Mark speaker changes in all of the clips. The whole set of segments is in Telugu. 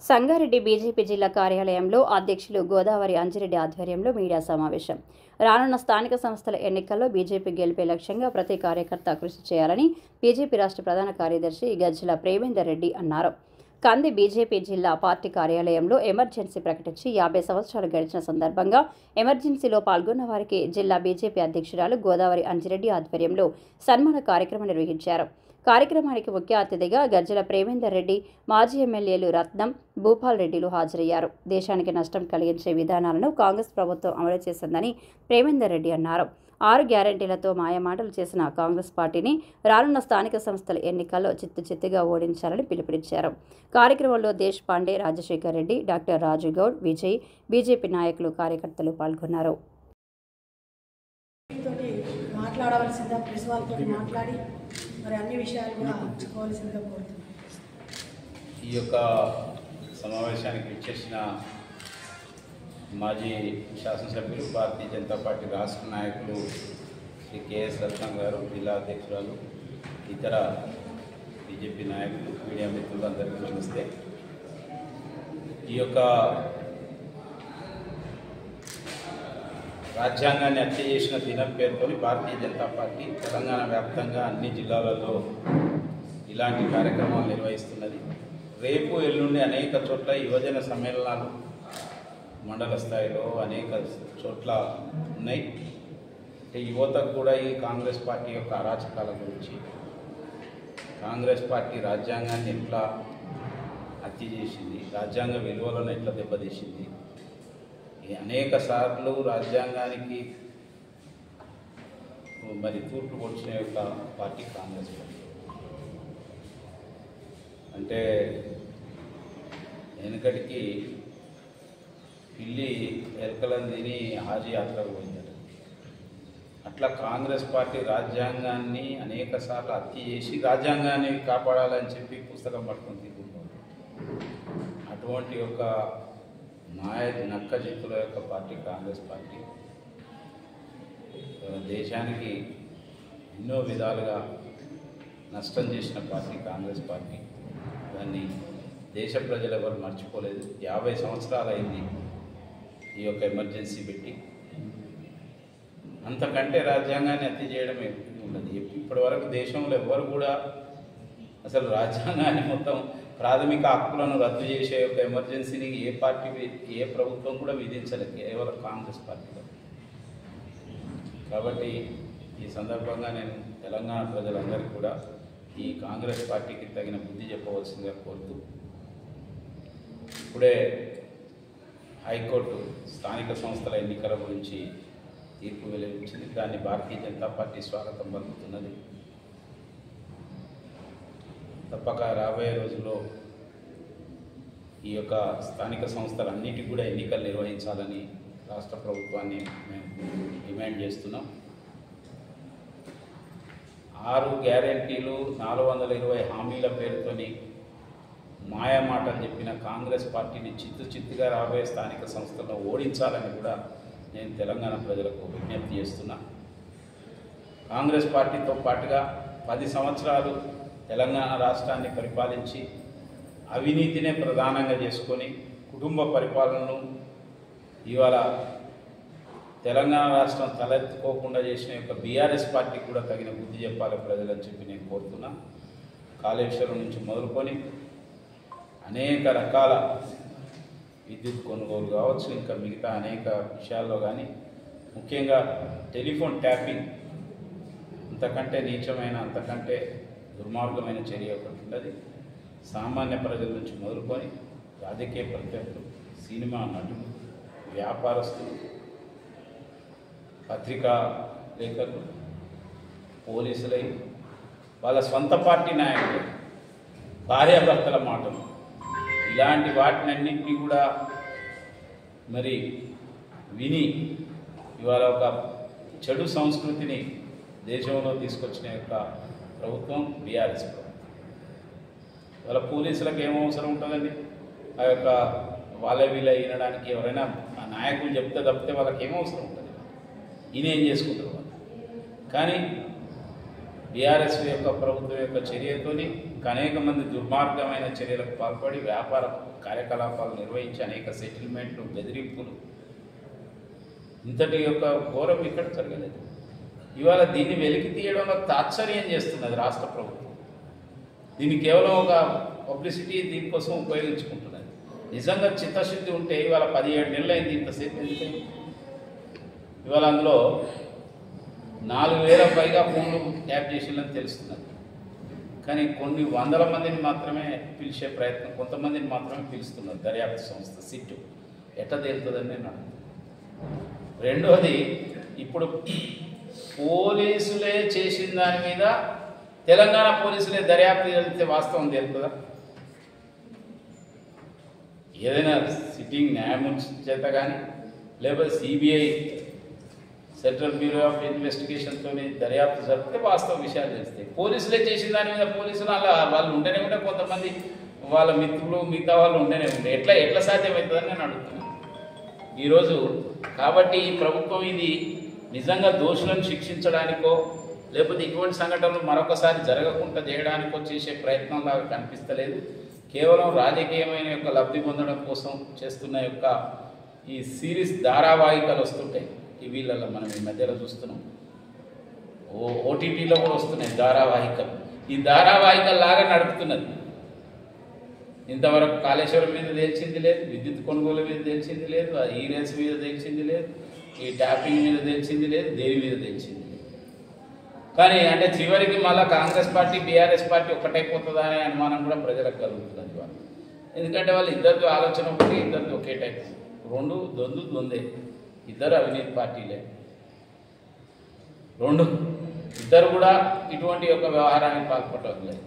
Speaker 1: సంగారెడ్డి బీజేపీ జిల్లా కార్యాలయంలో అధ్యక్షులు గోదావరి అంజిరెడ్డి ఆధ్వర్యంలో మీడియా సమావేశం. రానున్న స్థానిక సంస్థల ఎన్నికల్లో బీజేపీ గెలిపే లక్ష్యంగా ప్రతి కార్యకర్త కృషి చేయాలని బీజేపీ రాష్ట్ర ప్రధాన కార్యదర్శి గజ్జల ప్రేమేందర్ రెడ్డి అన్నారు. కంది బీజేపీ జిల్లా పార్టీ కార్యాలయంలో ఎమర్జెన్సీ ప్రకటించి 50 సంవత్సరాలు గడిచిన సందర్భంగా ఎమర్జెన్సీలో పాల్గొన్న వారికి జిల్లా బీజేపీ అధ్యక్షురాలు గోదావరి అంజిరెడ్డి ఆధ్వర్యంలో సన్మాన కార్యక్రమం నిర్వహించారు. కార్యక్రమానికి ముఖ్య అతిథిగా గజ్జల ప్రేమేందర్ రెడ్డి, మాజీ ఎమ్మెల్యేలు రత్నం, భూపాల్ రెడ్డిలు హాజరయ్యారు. దేశానికి నష్టం కలిగించే విధానాలను కాంగ్రెస్ ప్రభుత్వం అమలు చేసిందని ప్రేమేందర్ రెడ్డి అన్నారు. 6 గ్యారంటీలతో మాయమాటలు చేసిన కాంగ్రెస్ పార్టీని రానున్న స్థానిక సంస్థల ఎన్నికల్లో చిత్తుగా ఓడించాలని పిలుపునిచ్చారు. కార్యక్రమంలో దేశ్ పాండే, రాజశేఖర్ రెడ్డి, డాక్టర్ రాజుగౌడ్, విజయ్, బీజేపీ నాయకులు, కార్యకర్తలు పాల్గొన్నారు.
Speaker 2: మాట్లాడవలసిందా ప్రెస్ వాళ్ళతో మాట్లాడి మరి అన్ని విషయాలు కూడా చెప్పుకోవాల్సిందిగా కోరుతున్నాను.
Speaker 3: ఈ యొక్క సమావేశానికి విచ్చేసిన మాజీ శాసనసభ్యులు, భారతీయ జనతా పార్టీ రాష్ట్ర నాయకులు శ్రీ కెఎస్ రత్నం గారు, జిల్లా అధ్యక్షురాలు, ఇతర బీజేపీ నాయకులు, మీడియా మిత్రులు అందరికీ నమస్తే. ఈ యొక్క రాజ్యాంగాన్ని హత్య చేసిన దినం పేరుతో భారతీయ జనతా పార్టీ తెలంగాణ వ్యాప్తంగా అన్ని జిల్లాలలో ఇలాంటి కార్యక్రమాలు నిర్వహిస్తున్నది. రేపు ఎల్లుండి అనేక చోట్ల యువజన సమ్మేళనాలు మండల స్థాయిలో అనేక చోట్ల ఉన్నాయి. యువతకు కూడా ఈ కాంగ్రెస్ పార్టీ యొక్క అరాచకాల గురించి, కాంగ్రెస్ పార్టీ రాజ్యాంగాన్ని ఎట్లా హత్య చేసింది, రాజ్యాంగ విలువలను ఎట్లా దెబ్బతీసింది, అనేక సార్లు రాజ్యాంగానికి మరి తూర్పు పొడిచిన యొక్క పార్టీ కాంగ్రెస్ పార్టీ. అంటే వెనుకటికి పిల్లి ఎలకలను తిని హాజీ యాత్రకు పోయిందట. అట్లా కాంగ్రెస్ పార్టీ రాజ్యాంగాన్ని అనేక సార్లు హత్య చేసి రాజ్యాంగాన్ని కాపాడాలని చెప్పి పుస్తకం పట్టుకొని తిరుగుతుంది. అటువంటి యొక్క నక్క జిత్తుల యొక్క పార్టీ కాంగ్రెస్ పార్టీ దేశానికి ఎన్నో విధాలుగా నష్టం చేసిన పార్టీ కాంగ్రెస్ పార్టీ. దాన్ని దేశ ప్రజలు ఎవరు మర్చిపోలేదు. 50 సంవత్సరాలు అయింది ఈ యొక్క ఎమర్జెన్సీ పెట్టి. అంతకంటే రాజ్యాంగాన్ని హత్య చేయడం ఉన్నది. ఇప్పటి వరకు దేశంలో ఎవరు కూడా అసలు రాజ్యాంగాన్ని మొత్తం ప్రాథమిక హక్కులను రద్దు చేసే ఒక ఎమర్జెన్సీని ఏ పార్టీ, ఏ ప్రభుత్వం కూడా విధించలేదు, కేవలం కాంగ్రెస్ పార్టీలో. కాబట్టి ఈ సందర్భంగా నేను తెలంగాణ ప్రజలందరికీ కూడా ఈ కాంగ్రెస్ పార్టీకి తగిన బుద్ధి చెప్పవలసిందిగా కోరుతూ, ఇప్పుడే హైకోర్టు స్థానిక సంస్థల ఎన్నికల గురించి తీర్పు వెలువరించింది. దాన్ని భారతీయ జనతా పార్టీ స్వాగతం పలుకుతున్నది. తప్పక రాబోయే రోజుల్లో ఈ యొక్క స్థానిక సంస్థలన్నిటికీ కూడా ఎన్నికలు నిర్వహించాలని రాష్ట్ర ప్రభుత్వాన్ని మేము డిమాండ్ చేస్తున్నాం. 6 గ్యారెంటీలు, 420 హామీల పేరుతోని మాయమాటలు చెప్పిన కాంగ్రెస్ పార్టీని చిత్తుగా రాబోయే స్థానిక సంస్థలను ఓడించాలని కూడా నేను తెలంగాణ ప్రజలకు విజ్ఞప్తి చేస్తున్నా. కాంగ్రెస్ పార్టీతో పాటుగా 10 సంవత్సరాలు తెలంగాణ రాష్ట్రాన్ని పరిపాలించి అవినీతినే ప్రధానంగా చేసుకొని కుటుంబ పరిపాలనను ఇవాళ తెలంగాణ రాష్ట్రం తలెత్తుకోకుండా చేసిన యొక్క బీఆర్ఎస్ పార్టీకి కూడా తగిన బుద్ధి చెప్పాలి ప్రజలని చెప్పి నేను కోరుతున్నా. కాళేశ్వరం నుంచి మొదలుకొని అనేక రకాల విద్యుత్ కొనుగోలు కావచ్చు, ఇంకా మిగతా అనేక విషయాల్లో కానీ, ముఖ్యంగా టెలిఫోన్ ట్యాపింగ్ అంతకంటే నీచమైన, అంతకంటే దుర్మార్గమైన చర్య ఒకటి ఉన్నది. సామాన్య ప్రజల నుంచి మొదలుకొని రాజకీయ ప్రత్యర్థులు, సినిమా నటులు, వ్యాపారస్తులు, పత్రికా లేఖకులు, పోలీసులై, వాళ్ళ సొంత పార్టీ నాయకులు, భార్యాభర్తల మాటలు, ఇలాంటి వాటినన్నింటినీ కూడా మరి విని ఇవాళ ఒక చెడు సంస్కృతిని దేశంలో తీసుకొచ్చిన యొక్క ప్రభుత్వం బీఆర్ఎస్ ప్రభుత్వం. వాళ్ళ పోలీసులకు ఏం అవసరం ఉంటుందండి? ఆ యొక్క వాళ్ళ వీళ్ళ వినడానికి ఎవరైనా ఆ నాయకులు చెప్తే తప్పితే వాళ్ళకి ఏం అవసరం ఉంటుంది? ఈయన ఏం చేసుకుంటారు వాళ్ళు. కానీ బీఆర్ఎస్ యొక్క ప్రభుత్వం యొక్క చర్యతోని ఇంకా అనేక మంది దుర్మార్గమైన చర్యలకు పాల్పడి వ్యాపార కార్యకలాపాలు నిర్వహించి అనేక సెటిల్మెంట్లు, బెదిరింపులు, ఇంతటి యొక్క ఘోరం ఇక్కడ జరగలేదు. ఇవాళ దీన్ని వెలికి తీయడంలో తాత్సర్యం చేస్తున్నది రాష్ట్ర ప్రభుత్వం. దీన్ని కేవలం ఒక పబ్లిసిటీ దీనికోసం ఉపయోగించుకుంటున్నది. నిజంగా చిత్తశుద్ధి ఉంటే ఇవాళ 17 నెలలు అయింది ఇంతసేపు ఎందుకని. ఇవాళ అందులో 4,000 పైగా ఫోన్లు ట్యాప్ చేసిందని తెలుస్తున్నది. కానీ కొన్ని వందల మందిని మాత్రమే పిలిచే ప్రయత్నం, కొంతమందిని మాత్రమే పిలుస్తున్నారు దర్యాప్తు సంస్థ సిట్టు. ఎట్లా తేలుతుందని నేను అడుగుతున్నాను. రెండోది, ఇప్పుడు పోలీసులే చేసిన దాని మీద తెలంగాణ పోలీసులే దర్యాప్తు జరిగితే వాస్తవం తేలుతుందా? ఏదైనా సిట్టింగ్ న్యాయమూర్తి చేత కానీ లేకపోతే సిబిఐ సెంట్రల్ బ్యూరో ఆఫ్ ఇన్వెస్టిగేషన్తో దర్యాప్తు జరిపితే వాస్తవ విషయాలు తెలుస్తాయి. పోలీసులే చేసిన దాని మీద పోలీసులు అలా వాళ్ళు ఉంటేనే ఉంటే కొంతమంది వాళ్ళ మిత్రులు మిగతా వాళ్ళు ఉంటేనే ఉంటాయి. ఎట్లా సాధ్యమవుతుందని నేను అడుగుతున్నాను ఈరోజు. కాబట్టి ఈ ప్రభుత్వం ఇది నిజంగా దోషులను శిక్షించడానికో లేకపోతే ఇటువంటి సంఘటనలు మరొకసారి జరగకుండా చేయడానికో చేసే ప్రయత్నంలాగా కనిపిస్తలేదు. కేవలం రాజకీయమైన యొక్క లబ్ధి పొందడం కోసం చేస్తున్న యొక్క ఈ సిరీస్ ధారావాహికలు వస్తుంటాయి. టీవీలలో మనం ఈ మధ్యలో చూస్తున్నాం, ఓటీటీలో కూడా వస్తున్నాయి ధారావాహికలు. ఈ ధారావాహికల్లాగా నడుపుతున్నది. ఇంతవరకు కాళేశ్వరం మీద తేల్చింది లేదు, విద్యుత్ కొనుగోలు మీద తేల్చింది లేదు, ఈ రేస్ మీద తేల్చింది లేదు, ఈ ట్యాపింగ్ మీద తేల్చింది లేదు, దేని మీద తేల్చింది లేదు. కానీ అంటే చివరికి మళ్ళీ కాంగ్రెస్ పార్టీ బీఆర్ఎస్ పార్టీ ఒక్కటైపోతుందా అనే అనుమానం కూడా ప్రజలకు కలుగుతుంది వాళ్ళు. ఎందుకంటే వాళ్ళు ఇద్దరితో ఆలోచన ఒకటి, ఇద్దరితో ఒకే టైప్, రెండు దొందే, ఇద్దరు అవినీతి పార్టీలే, ఇద్దరు కూడా ఇటువంటి యొక్క వ్యవహారానికి పాల్పడటం లేదు.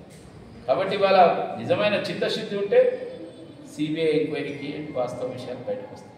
Speaker 3: కాబట్టి వాళ్ళ నిజమైన చిత్తశుద్ధి ఉంటే సిబిఐ ఎంక్వైరీకి వాస్తవ విషయాలు బయటకు వస్తాయి.